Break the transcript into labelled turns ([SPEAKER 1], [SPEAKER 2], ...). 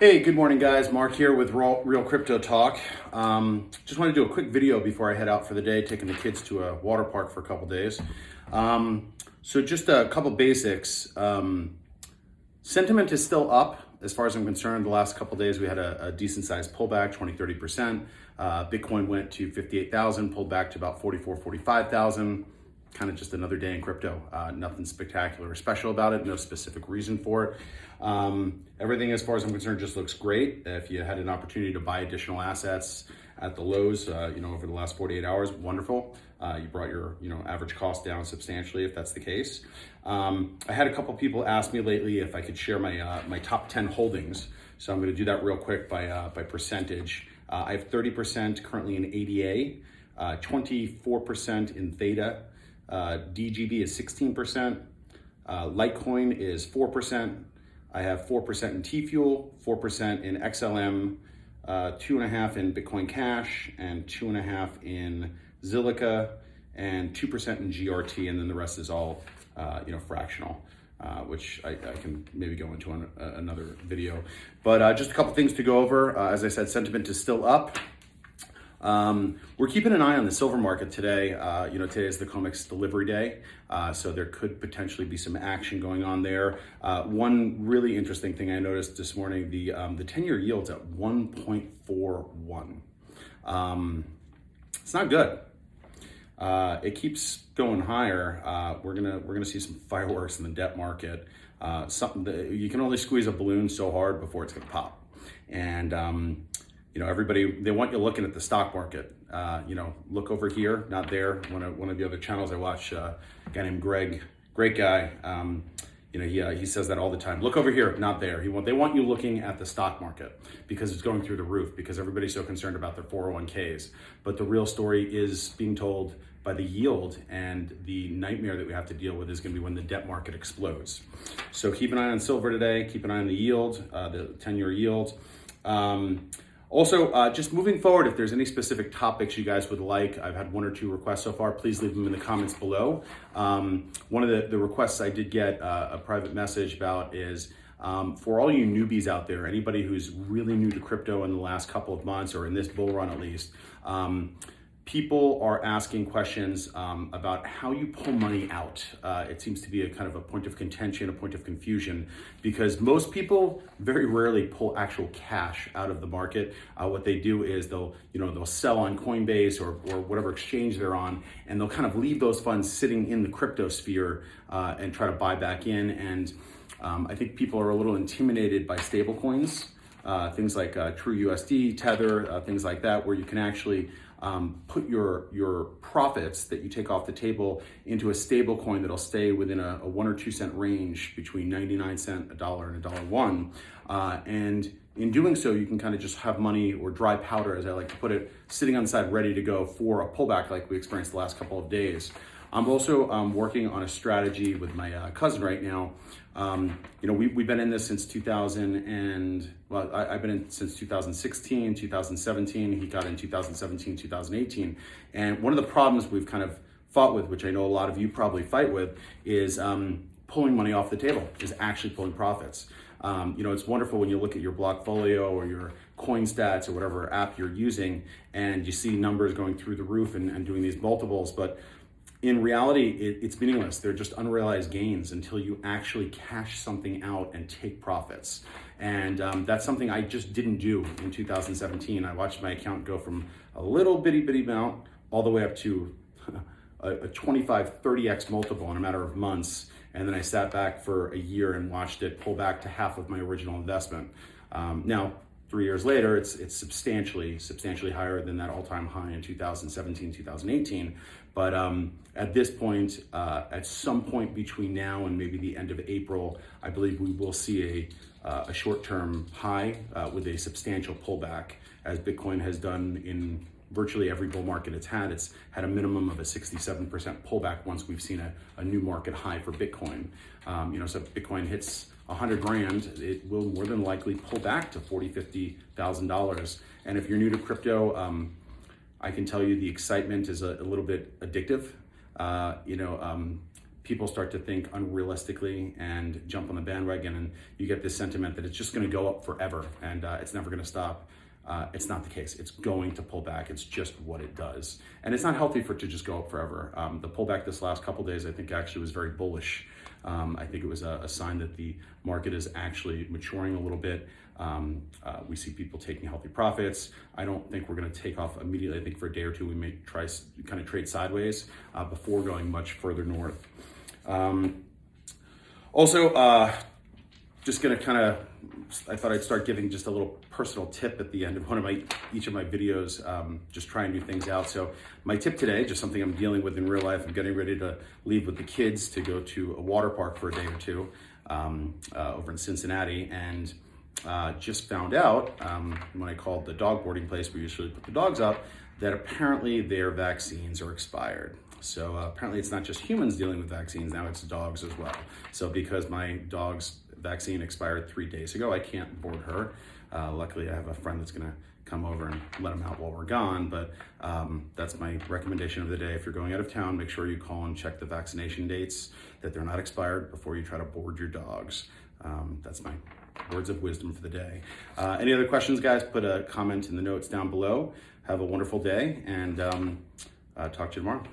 [SPEAKER 1] Hey, good morning, guys. Mark here with Real Crypto Talk. Just want to do a quick video before I head out for the day, taking the kids to a water park for a couple days. So just a couple basics. Sentiment is still up as far as I'm concerned. The last couple days we had a decent sized pullback, 20-30%. Bitcoin went to 58,000, pulled back to about 45,000. Kind of just another day in crypto. Nothing spectacular or special about it. No specific reason for it. Everything, as far as I'm concerned, just looks great. If you had an opportunity to buy additional assets at the lows, over the last 48 hours, wonderful. You brought your, average cost down substantially if that's the case. I had a couple people ask me lately if I could share my top 10 holdings. So I'm going to do that real quick by percentage. I have 30% currently in ADA, 24% in Theta. DGB is 16%, Litecoin is 4%, I have 4% in T-Fuel, 4% in XLM, 2.5% in Bitcoin Cash, and 2.5% in Zilliqa, and 2% in GRT, and then the rest is all, fractional, which I can maybe go into another video. But just a couple things to go over. As I said, sentiment is still up. We're keeping an eye on the silver market today. Today is the COMEX delivery day, so there could potentially be some action going on there. One really interesting thing I noticed this morning, the 10-year yield's at 1.41. It's not good. It keeps going higher. We're gonna see some fireworks in the debt market. Something that you can only squeeze a balloon so hard before it's gonna pop, and everybody, they want you looking at the stock market. Look over here, not there. One of the other channels I watch, a guy named Greg, great guy. He says that all the time. Look over here, not there. They want you looking at the stock market because it's going through the roof, because everybody's so concerned about their 401ks. But the real story is being told by the yield, and the nightmare that we have to deal with is going to be when the debt market explodes. So keep an eye on silver today. Keep an eye on the yield, the 10-year yield. Also, just moving forward, if there's any specific topics you guys would like, I've had 1 or 2 requests so far, please leave them in the comments below. One of the requests I did get a private message about is, for all you newbies out there, anybody who's really new to crypto in the last couple of months, or in this bull run at least, people are asking questions about how you pull money out. It seems to be a kind of a point of contention, a point of confusion, because most people very rarely pull actual cash out of the market. What they do is they'll sell on Coinbase or whatever exchange they're on, and they'll kind of leave those funds sitting in the crypto sphere and try to buy back in. And I think people are a little intimidated by stable coins, things like TrueUSD, Tether, things like that, where you can actually put your profits that you take off the table into a stable coin that'll stay within a 1 or 2 cent range between 99 cents, $1, and $1. And in doing so, you can kind of just have money, or dry powder, as I like to put it, sitting on the side ready to go for a pullback like we experienced the last couple of days. I'm also working on a strategy with my cousin right now. We've been in this since I've been in since 2016, 2017. He got in 2017, 2018. And one of the problems we've kind of fought with, which I know a lot of you probably fight with, is pulling money off the table, is actually pulling profits. It's wonderful when you look at your Blockfolio or your CoinStats or whatever app you're using, and you see numbers going through the roof and doing these multiples, but in reality, it's meaningless. They're just unrealized gains until you actually cash something out and take profits. And that's something I just didn't do in 2017. I watched my account go from a little bitty amount all the way up to a 25, 30x multiple in a matter of months. And then I sat back for a year and watched it pull back to half of my original investment. Now, 3 years later, it's substantially higher than that all-time high in 2017, 2018. But at this point, at some point between now and maybe the end of April, I believe we will see a short-term high with a substantial pullback, as Bitcoin has done in virtually every bull market it's had. It's had a minimum of a 67% pullback once we've seen a new market high for Bitcoin. So if Bitcoin hits 100 grand, it will more than likely pull back to $40,000, $50,000. And if you're new to crypto, I can tell you the excitement is a little bit addictive. people start to think unrealistically and jump on the bandwagon, and you get this sentiment that it's just going to go up forever and it's never going to stop. It's not the case. It's going to pull back. It's just what it does. And it's not healthy for it to just go up forever. The pullback this last couple days, I think actually was very bullish. I think it was a sign that the market is actually maturing a little bit. We see people taking healthy profits. I don't think we're going to take off immediately. I think for a day or two, we may try kind of trade sideways before going much further north. Just going to kind of, I thought I'd start giving just a little personal tip at the end of each of my videos, just trying new things out. So my tip today, just something I'm dealing with in real life. I'm getting ready to leave with the kids to go to a water park for a day or two over in Cincinnati, and just found out when I called the dog boarding place where we usually put the dogs up, that apparently their vaccines are expired. So apparently it's not just humans dealing with vaccines, now it's dogs as well. So because my dog's vaccine expired 3 days ago, I can't board her. Luckily, I have a friend that's gonna come over and let him out while we're gone, but that's my recommendation of the day. If you're going out of town, make sure you call and check the vaccination dates, that they're not expired before you try to board your dogs. That's my words of wisdom for the day. Any other questions, guys? Put a comment in the notes down below. Have a wonderful day, and talk to you tomorrow.